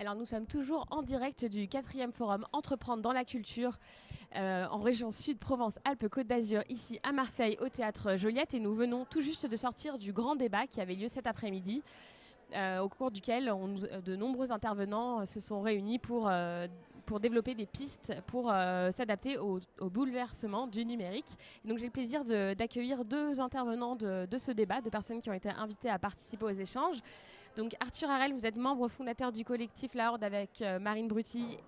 Alors nous sommes toujours en direct du 4e forum Entreprendre dans la culture en région Sud, Provence-Alpes-Côte d'Azur, ici à Marseille au théâtre Joliette, et nous venons tout juste de sortir du grand débat qui avait lieu cet après-midi. Au cours duquel de nombreux intervenants se sont réunis pour développer des pistes pour s'adapter au bouleversement du numérique. Et donc j'ai le plaisir d'accueillir deux intervenants de ce débat, deux personnes qui ont été invitées à participer aux échanges. Donc Arthur Harel, vous êtes membre fondateur du collectif La Horde avec Marine Bruty,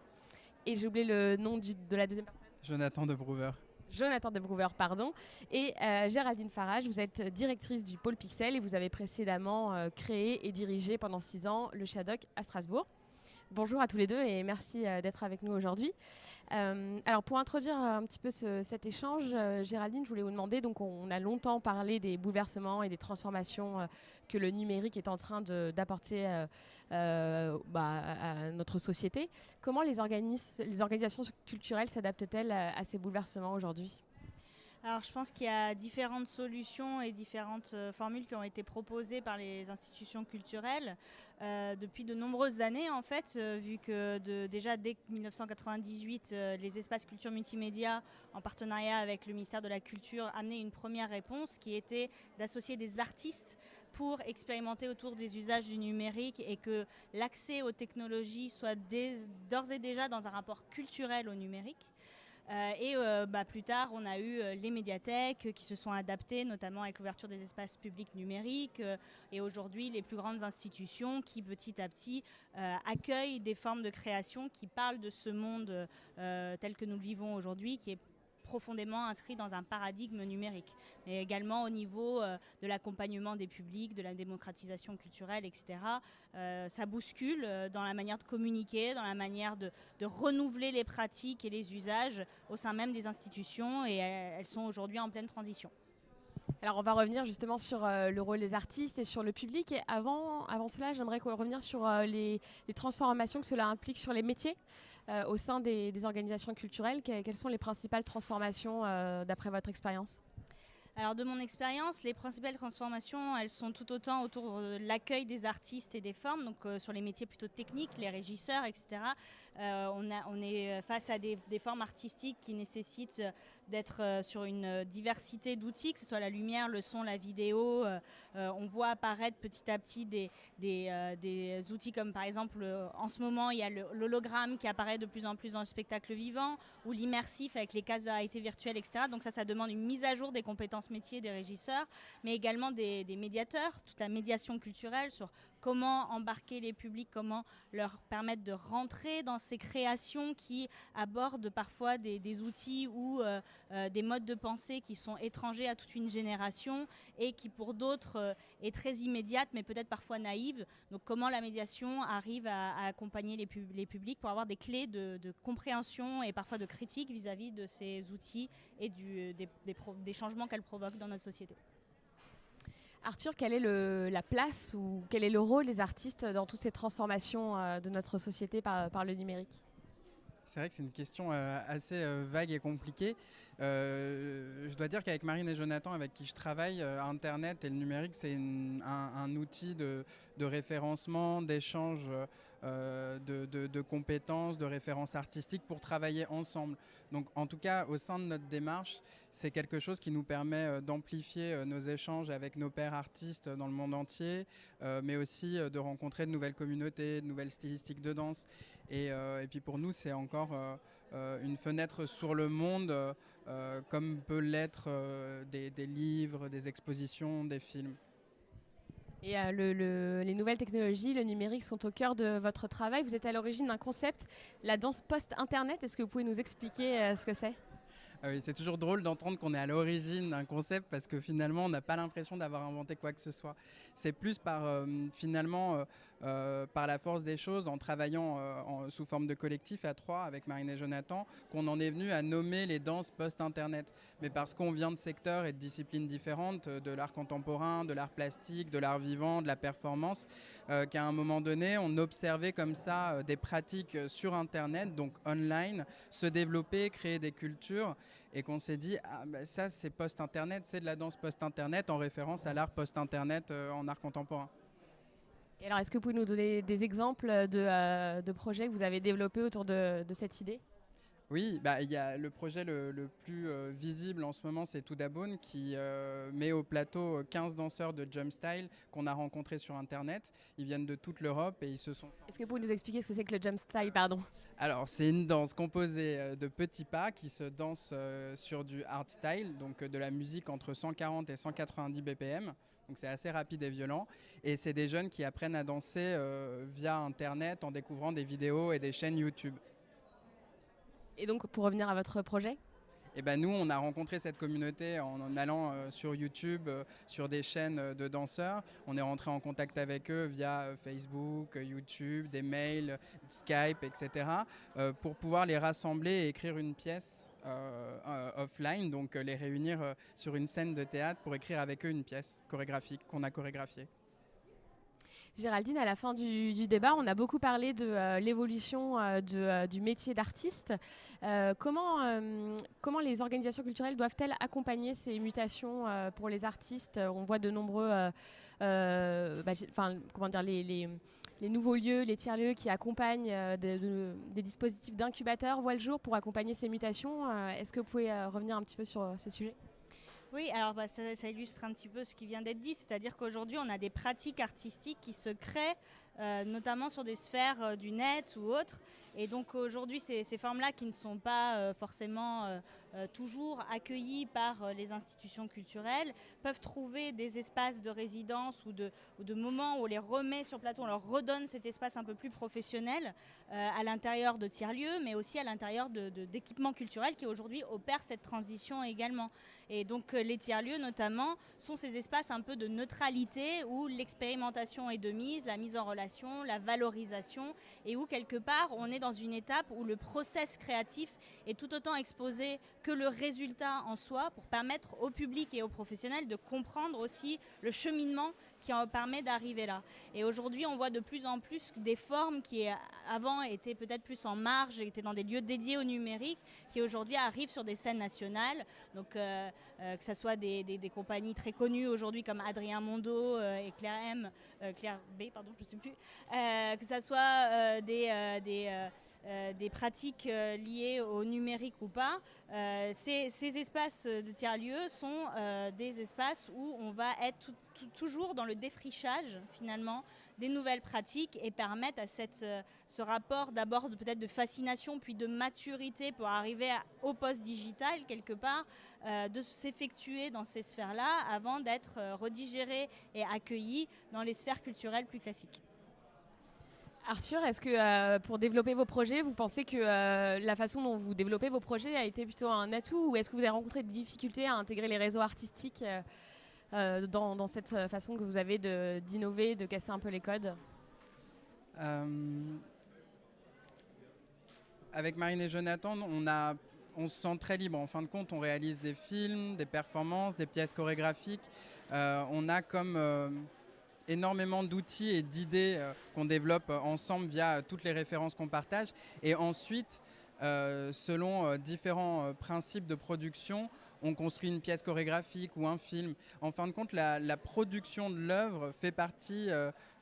et j'ai oublié le nom de la deuxième personne. Jonathan de Brouwer. Jonathan de Brouwer, pardon. Et Géraldine Farage, vous êtes directrice du pôle Pixel et vous avez précédemment créé et dirigé pendant 6 ans le Shadok à Strasbourg. Bonjour à tous les deux et merci d'être avec nous aujourd'hui. Alors pour introduire un petit peu cet échange, Géraldine, je voulais vous demander, donc on a longtemps parlé des bouleversements et des transformations que le numérique est en train d'apporter à notre société. Comment les organisations culturelles s'adaptent-elles à ces bouleversements aujourd'hui ? Alors je pense qu'il y a différentes solutions et différentes formules qui ont été proposées par les institutions culturelles depuis de nombreuses années en fait, vu que déjà dès 1998, les espaces culture multimédia en partenariat avec le ministère de la Culture amenaient une première réponse qui était d'associer des artistes pour expérimenter autour des usages du numérique et que l'accès aux technologies soit d'ores et déjà dans un rapport culturel au numérique. Plus tard, on a eu les médiathèques qui se sont adaptées, notamment avec l'ouverture des espaces publics numériques. Et aujourd'hui, les plus grandes institutions qui, petit à petit, accueillent des formes de création qui parlent de ce monde tel que nous le vivons aujourd'hui, qui est profondément inscrit dans un paradigme numérique, mais également au niveau de l'accompagnement des publics, de la démocratisation culturelle, etc. Ça bouscule dans la manière de communiquer, dans la manière de renouveler les pratiques et les usages au sein même des institutions, et elles sont aujourd'hui en pleine transition. Alors on va revenir justement sur le rôle des artistes et sur le public. Et avant cela, j'aimerais revenir sur les transformations que cela implique sur les métiers au sein des organisations culturelles. Quelles sont les principales transformations d'après votre expérience ? Alors de mon expérience, les principales transformations, elles sont tout autant autour de l'accueil des artistes et des formes, donc sur les métiers plutôt techniques, les régisseurs, etc. On est face à des formes artistiques qui nécessitent d'être sur une diversité d'outils, que ce soit la lumière, le son, la vidéo. On voit apparaître petit à petit des outils comme par exemple, en ce moment, il y a l'hologramme qui apparaît de plus en plus dans le spectacle vivant, ou l'immersif avec les casques de réalité virtuelle, etc. Donc ça demande une mise à jour des compétences métiers des régisseurs, mais également des médiateurs, toute la médiation culturelle sur comment embarquer les publics, comment leur permettre de rentrer dans ces créations qui abordent parfois des outils ou des modes de pensée qui sont étrangers à toute une génération et qui pour d'autres est très immédiate mais peut-être parfois naïve. Donc comment la médiation arrive à accompagner les publics pour avoir des clés de compréhension et parfois de critique vis-à-vis de ces outils et des changements qu'elles provoquent dans notre société. Arthur, quelle est la place ou quel est le rôle des artistes dans toutes ces transformations de notre société par le numérique ? C'est vrai que c'est une question assez vague et compliquée. Je dois dire qu'avec Marine et Jonathan, avec qui je travaille, Internet et le numérique, c'est un outil de référencement, d'échange de compétences, de références artistiques pour travailler ensemble. Donc en tout cas, au sein de notre démarche, c'est quelque chose qui nous permet d'amplifier nos échanges avec nos pairs artistes dans le monde entier, mais aussi de rencontrer de nouvelles communautés, de nouvelles stylistiques de danse. Et puis pour nous, c'est encore une fenêtre sur le monde, comme peut l'être des livres, des expositions, des films. Et les nouvelles technologies, le numérique sont au cœur de votre travail. Vous êtes à l'origine d'un concept, la danse post-internet. Est-ce que vous pouvez nous expliquer ce que c'est ? Oui, c'est toujours drôle d'entendre qu'on est à l'origine d'un concept parce que finalement on n'a pas l'impression d'avoir inventé quoi que ce soit. C'est plus par la force des choses, en travaillant sous forme de collectif à trois avec Marine et Jonathan, qu'on en est venu à nommer les danses post-internet. Mais parce qu'on vient de secteurs et de disciplines différentes, de l'art contemporain, de l'art plastique, de l'art vivant, de la performance, qu'à un moment donné on observait comme ça des pratiques sur internet, donc online, se développer, créer des cultures. Et qu'on s'est dit, ça c'est post-internet, c'est de la danse post-internet en référence à l'art post-internet en art contemporain. Et alors, est-ce que vous pouvez nous donner des exemples de projets que vous avez développés autour de cette idée ? Oui, il y a le projet le plus visible en ce moment, c'est Toudabone qui met au plateau 15 danseurs de jump style qu'on a rencontrés sur Internet. Ils viennent de toute l'Europe et ils se sont... Est-ce que vous pouvez nous expliquer ce que c'est que le jump style, pardon ? Alors, c'est une danse composée de petits pas qui se dansent sur du hardstyle, donc de la musique entre 140 et 190 BPM. Donc c'est assez rapide et violent. Et c'est des jeunes qui apprennent à danser via Internet en découvrant des vidéos et des chaînes YouTube. Et donc, pour revenir à votre projet ? Et nous, on a rencontré cette communauté en allant sur YouTube, sur des chaînes de danseurs. On est rentré en contact avec eux via Facebook, YouTube, des mails, Skype, etc. Pour pouvoir les rassembler et écrire une pièce offline, donc les réunir sur une scène de théâtre pour écrire avec eux une pièce chorégraphique qu'on a chorégraphiée. Géraldine, à la fin du débat, on a beaucoup parlé de l'évolution du métier d'artiste. Comment les organisations culturelles doivent-elles accompagner ces mutations pour les artistes ? On voit de nombreux, les nouveaux lieux, les tiers-lieux qui accompagnent des dispositifs d'incubateurs voient le jour pour accompagner ces mutations. Est-ce que vous pouvez revenir un petit peu sur ce sujet ? Oui, alors ça illustre un petit peu ce qui vient d'être dit, c'est-à-dire qu'aujourd'hui on a des pratiques artistiques qui se créent, notamment sur des sphères du net ou autres. Et donc aujourd'hui ces formes-là qui ne sont pas forcément toujours accueillies par les institutions culturelles peuvent trouver des espaces de résidence ou de moments où on les remet sur plateau, on leur redonne cet espace un peu plus professionnel à l'intérieur de tiers-lieux, mais aussi à l'intérieur d'équipements culturels qui aujourd'hui opèrent cette transition également. Et donc les tiers-lieux notamment sont ces espaces un peu de neutralité où l'expérimentation est de mise, la mise en relation, la valorisation, et où quelque part on est dans une étape où le process créatif est tout autant exposé que le résultat en soi, pour permettre au public et aux professionnels de comprendre aussi le cheminement qui en permet d'arriver là. Et aujourd'hui, on voit de plus en plus des formes qui avant étaient peut-être plus en marge, étaient dans des lieux dédiés au numérique, qui aujourd'hui arrivent sur des scènes nationales. Donc que ce soit des compagnies très connues aujourd'hui comme Adrien Mondo et Claire B, pardon, je ne sais plus, que ce soit des pratiques liées au numérique ou pas. Ces espaces de tiers-lieux sont des espaces où on va être toujours dans le défrichage finalement des nouvelles pratiques et permettre à ce rapport d'abord peut-être de fascination puis de maturité pour arriver au post-digital quelque part, de s'effectuer dans ces sphères-là avant d'être redigéré et accueilli dans les sphères culturelles plus classiques. Arthur, est-ce que pour développer vos projets, vous pensez que la façon dont vous développez vos projets a été plutôt un atout, ou est-ce que vous avez rencontré des difficultés à intégrer les réseaux artistiques dans cette façon que vous avez d'innover, de casser un peu les codes ? Avec Marine et Jonathan, on se sent très libre. En fin de compte, on réalise des films, des performances, des pièces chorégraphiques. On a comme énormément d'outils et d'idées qu'on développe ensemble via toutes les références qu'on partage. Et ensuite, selon différents principes de production, on construit une pièce chorégraphique ou un film. En fin de compte, la production de l'œuvre fait partie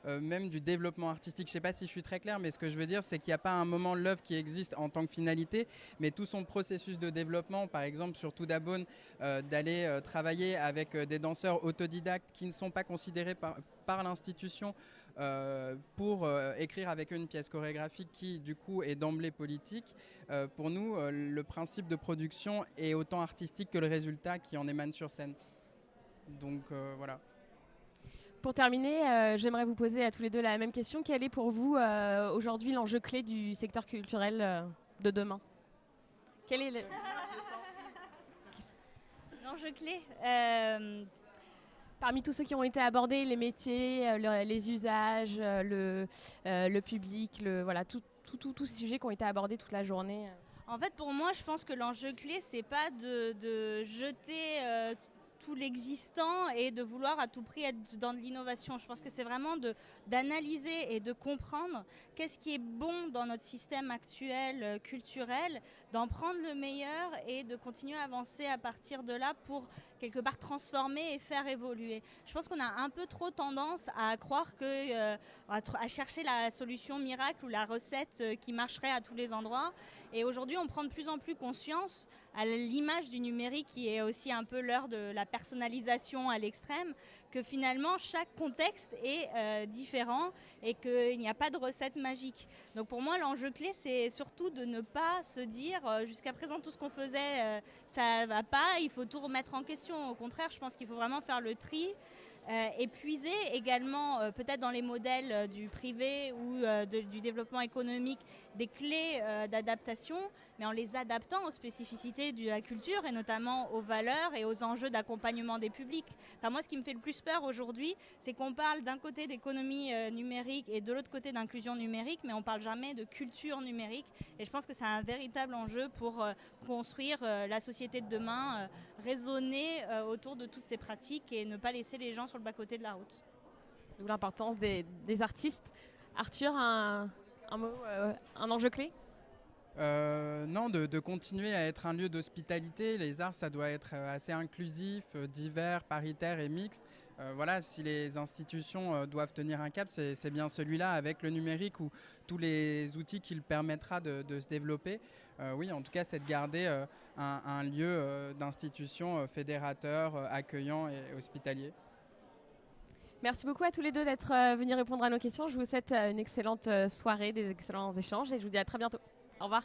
même du développement artistique. Je ne sais pas si je suis très clair, mais ce que je veux dire, c'est qu'il n'y a pas un moment l'œuvre qui existe en tant que finalité, mais tout son processus de développement, par exemple sur Toudabone, d'aller travailler avec des danseurs autodidactes qui ne sont pas considérés par l'institution pour écrire avec eux une pièce chorégraphique qui du coup est d'emblée politique. Pour nous, le principe de production est autant artistique que le résultat qui en émane sur scène. Donc voilà. Pour terminer, j'aimerais vous poser à tous les deux la même question. Quel est pour vous aujourd'hui l'enjeu clé du secteur culturel de demain ? Quel est l'enjeu clé Parmi tous ceux qui ont été abordés, les métiers, les usages, le public, tous ces sujets qui ont été abordés toute la journée. En fait, pour moi, je pense que l'enjeu clé, c'est pas de jeter tout l'existant et de vouloir à tout prix être dans de l'innovation. Je pense que c'est vraiment d'analyser et de comprendre qu'est-ce qui est bon dans notre système actuel culturel, d'en prendre le meilleur et de continuer à avancer à partir de là pour quelque part transformer et faire évoluer. Je pense qu'on a un peu trop tendance à croire à chercher la solution miracle ou la recette qui marcherait à tous les endroits. Et aujourd'hui, on prend de plus en plus conscience, à l'image du numérique qui est aussi un peu l'heure de la personnalisation à l'extrême, que finalement chaque contexte est différent et qu'il n'y a pas de recette magique. Donc pour moi, l'enjeu clé, c'est surtout de ne pas se dire jusqu'à présent tout ce qu'on faisait, ça va pas, il faut tout remettre en question. Au contraire, je pense qu'il faut vraiment faire le tri. Et puiser également peut-être dans les modèles du privé ou du développement économique des clés d'adaptation, mais en les adaptant aux spécificités de la culture et notamment aux valeurs et aux enjeux d'accompagnement des publics. Enfin, moi, ce qui me fait le plus peur aujourd'hui, c'est qu'on parle d'un côté d'économie numérique et de l'autre côté d'inclusion numérique, mais on ne parle jamais de culture numérique. Et je pense que c'est un véritable enjeu pour construire la société de demain, raisonner autour de toutes ces pratiques et ne pas laisser les gens sur le bas-côté de la route. D'où l'importance des artistes. Arthur, un mot, un enjeu clé? Non, de continuer à être un lieu d'hospitalité. Les arts, ça doit être assez inclusif, divers, paritaire et mixte. Voilà, si les institutions doivent tenir un cap, c'est bien celui-là, avec le numérique ou tous les outils qui le permettra de se développer. Oui, en tout cas, c'est de garder un lieu d'institution fédérateur, accueillant et hospitalier. Merci beaucoup à tous les deux d'être venus répondre à nos questions. Je vous souhaite une excellente soirée, des excellents échanges et je vous dis à très bientôt. Au revoir.